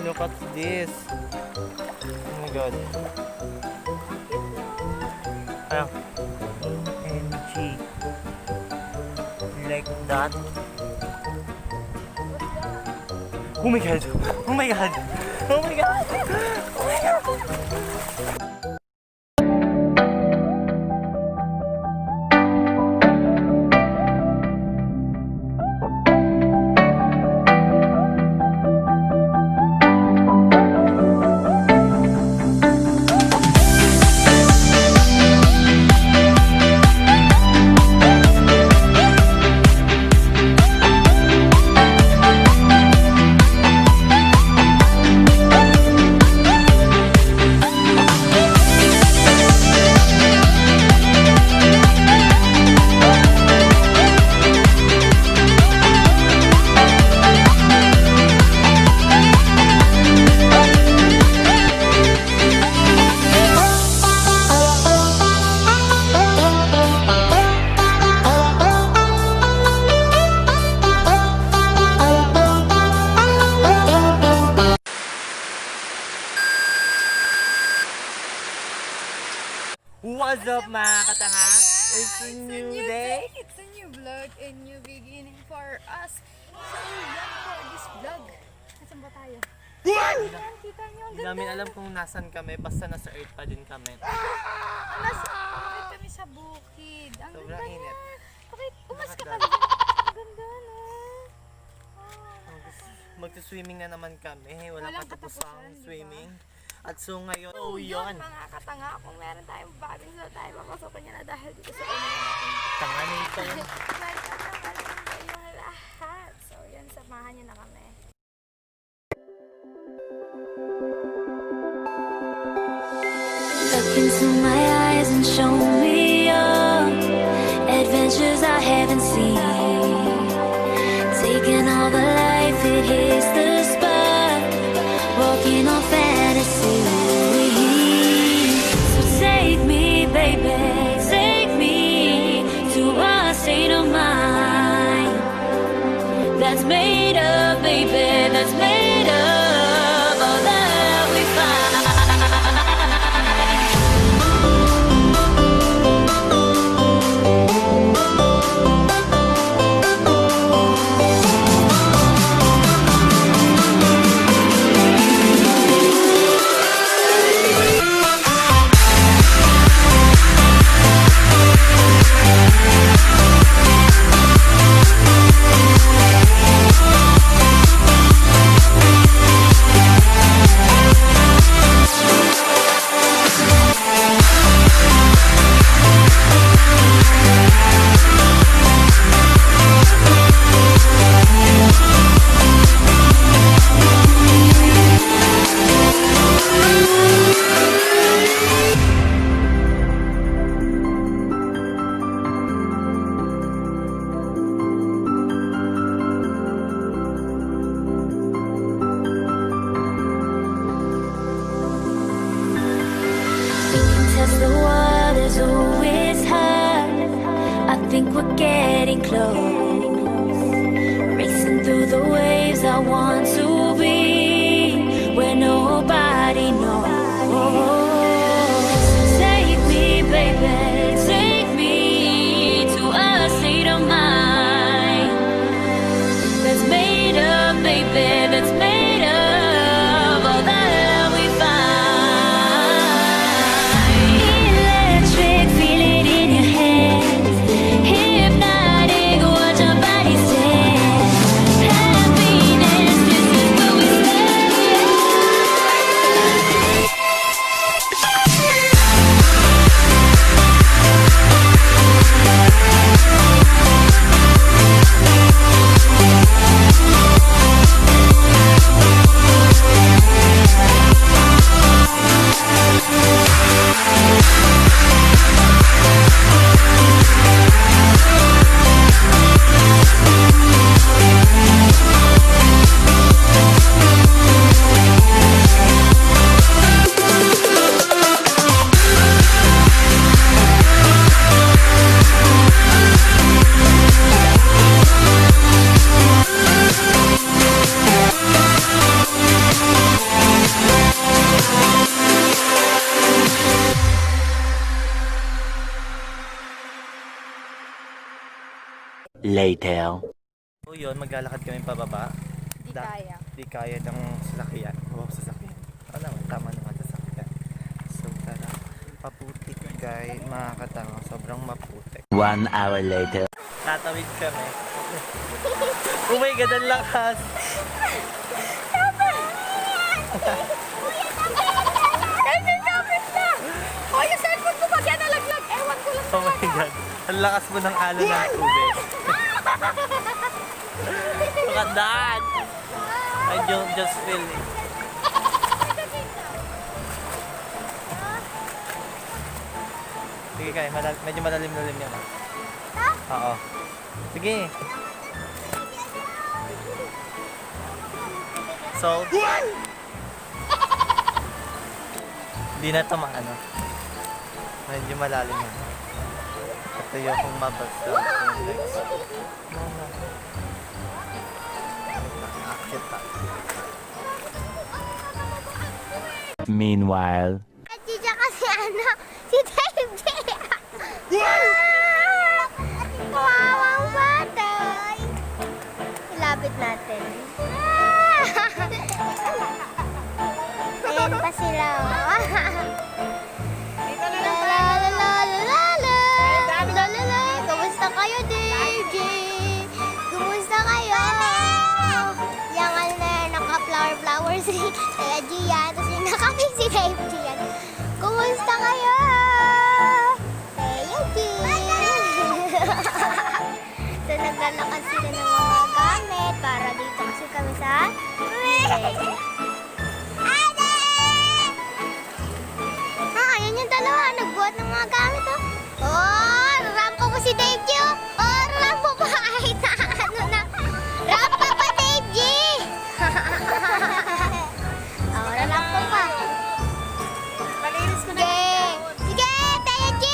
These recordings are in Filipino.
Look at this. Oh my god. Ano? OMG. Like that. Oh my god. Oh my god. Oh my god. Oh my god. What's up mga katanga? It's a new day. It's a new vlog, a new beginning for us. So, yan for this vlog. Nasaan ba tayo? Yan, kita nyo. Ang Hindi ganda. namin alam kung nasan kami, basta nasa Earth pa din kami. Nasa kami sa bukid. Ang Sobrang ganda init. niya. Bakit umas ka Nakadami. kami? Ang ganda, no? Magsa-swimming na naman kami. Walang Walang katapusang katapusan, di ba? swimming. At so ngayon, So, yun, mga katanga, kung meron tayong bagging so tayo, papasokan niya na dahil dito sa kanya natin. tanga nito. Nagtatanggalin yung lahat. So, yan, samahan niyo na kami. Look into my eyes and show me your adventures I haven't seen. Taking all the life, it hits the spot. Walking on fantasy. So take me, baby, take me to a state of mind that's made of, baby, that's made of all that we find. Test the waters, oh it's hard. I think we're getting close. Racing through the waves, I want to be where nobody knows. Take me, baby, take me to a state of mind that's made of, baby, that's made of all that we find. Electric, feel it in your hands. Hypnotic, watch your body stand. Happiness, this is where we stand. later. So yun, maglalakad kami pababa. Di kaya. Di kaya ng sasakyan. Wow, sasakyan. Naman, tama naman sasakyan. So tara, maputik guys, mga katanga. Sobrang maputik. 1 hour later. Tatawid kami. Oh my God, ang lakas! Kasi dapat na! O, yung cellphone ko pag yan nalaglag. Ewan ko lang Oh my God, ang lakas mo ng alon ng tubig. Look at that! I don't just feel it. Sige kaya, medyo malalim-lalim yan. Oo. Sige. So, hindi na ito maano. Medyo malalim yan. Ito yung kung mabasa yung legs. Akit pa. Meanwhile. Diyan kasi si Dave J. Kawawang bata. Ilapit natin. Ayan pa sila. Kumusta kayo, Dave J? Kumusta kayo? Yang na naka-flower si Kaya G yan. Tapos yung nakapin si Dave J yan. Kumusta kayo? Kaya G. So naglalakad sila ng mga gamit para dito kasi kami sa ayan yung dalawa. Nagbuhat ng mga gamit, oh. Oh, rampa po si Dave G, oh. Oh, rampa pa. Kahit na ano na. Rampa pa, Dave G. Oh, rampa pa. Malinis ko na. Sige. Sige, Taya G.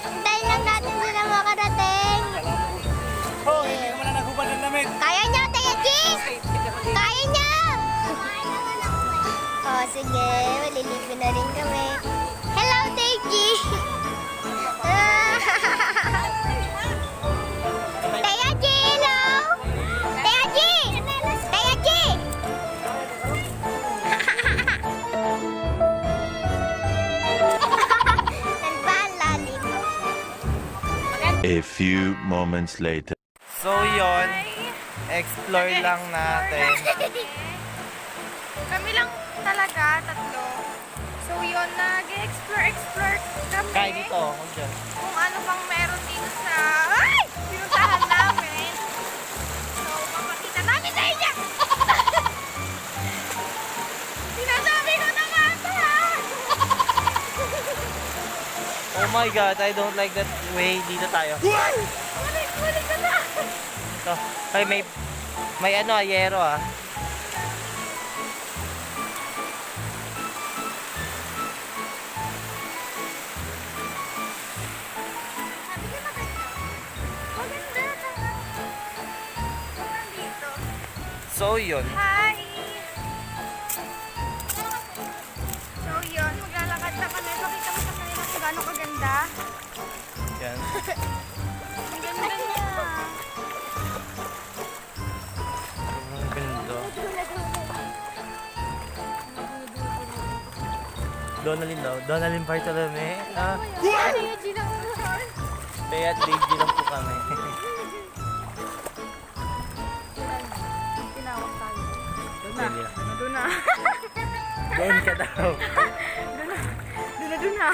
Hintayin lang natin sila makarating. Oh, hindi ko na nagubad ng damit. Kaya niya, Taya G. Kaya niya. Oh, sige. Maliligo na rin kami. Hello, Dave G. Taya G, hello. Taya G. Taya G. Saan ba ang lalim? A few moments later. So yun, explore lang natin. Kami lang talaga, tatlo. So yun, nag-explore kami. Kaya dito, huwag dyan. Kung ano bang meron dito sa pinuntahan namin. So, papakita namin sa inyo! Sinasabi ko na nga ito, ha! Oh my God, I don't like that way. Dito tayo. Huli ka na! So, ay, may ano, yero ah. Sabi ka maganda. Maganda na. Nandito. So yun. Hi! So yun, maglalakad na kami. Pakita mo sa kanila kung gaano kaganda. Yan. Ang ganda niya. Sobrang ganda. Donalyn daw. Donalyn Bartolome. Ah, Energy lang naman. Bea at Dave lang po kami. Tinawag tayo. Pwede na. Doon na. Doon ka daw. Doon na.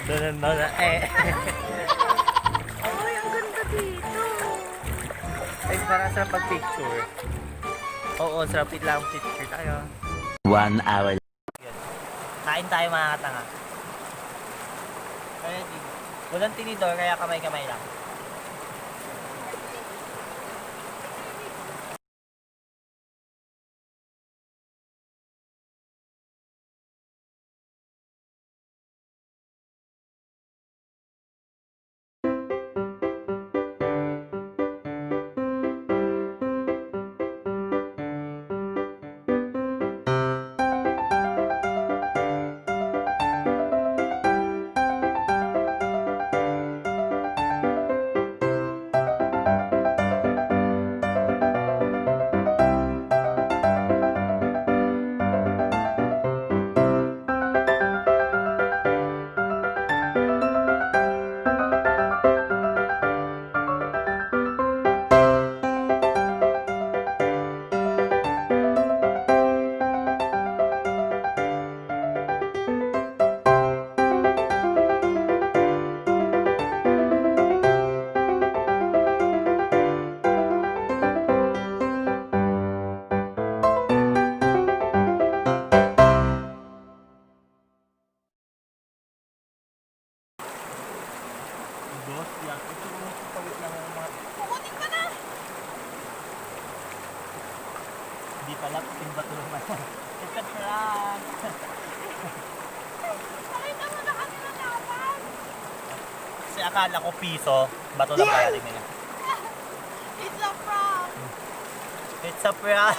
Doon na. Eh. Uy, ang ganda dito. Ay, para sa pag-picture. Oo, sarap lang picture tayo. 1 hour. Kain tayo mga katanga. Kaya di. Walang tinidor kaya kamay-kamay lang. pala, puting bato naman. It's a prank! Nakita mo na kami natapan. Kasi akala ko piso, bato na pala rin nila. It's a prank. It's a prank!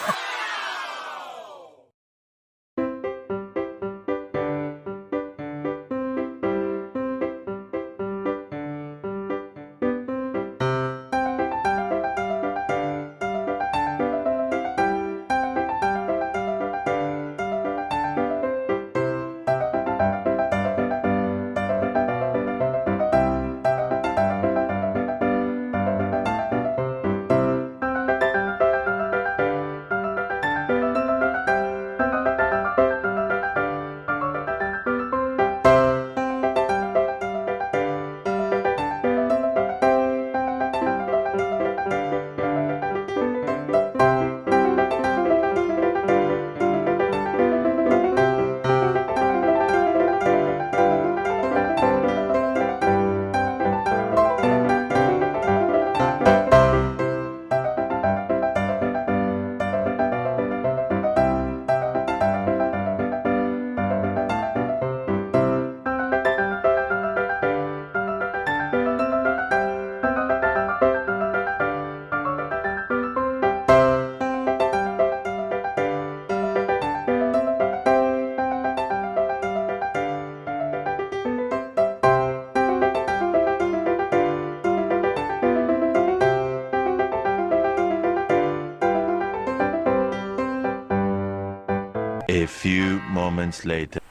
A few moments later.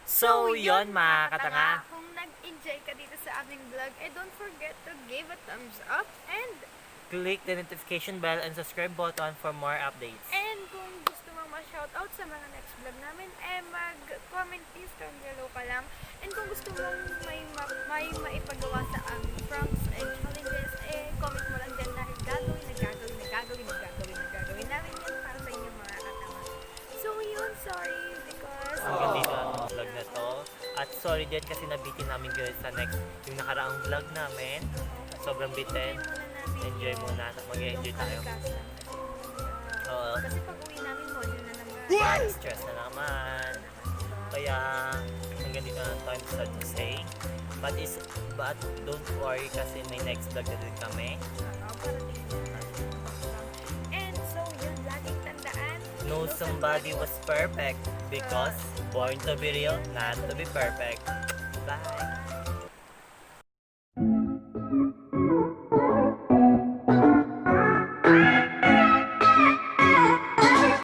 So, yun mga katanga. Kung nag-enjoy ka dito sa aming vlog, don't forget to give a thumbs up and Click the notification bell and subscribe button for more updates. kung gusto mong ma-shoutout sa mga next vlog namin, mag-comment please down below ka lang. And kung gusto mong may maipagawa sa aming pranks and challenges, comment mo lang dyan dahil gagawin namin yan para sa inyong mga katanga. So yun, sorry because Hanggang dito ang vlog na to. At sorry din kasi nabitin namin guys sa next, yung nakaraang vlog namin. Sobrang bitin. Enjoy muna. Mag-enjoy tayo. Oo. Kasi pag uwi namin, module na naman. Stress na naman. Kaya hanggang dito na time to say. But don't worry kasi may next vlog na din kami. And so yun, laging tandaan. No, somebody was perfect because born to be real, not to be perfect. Bye!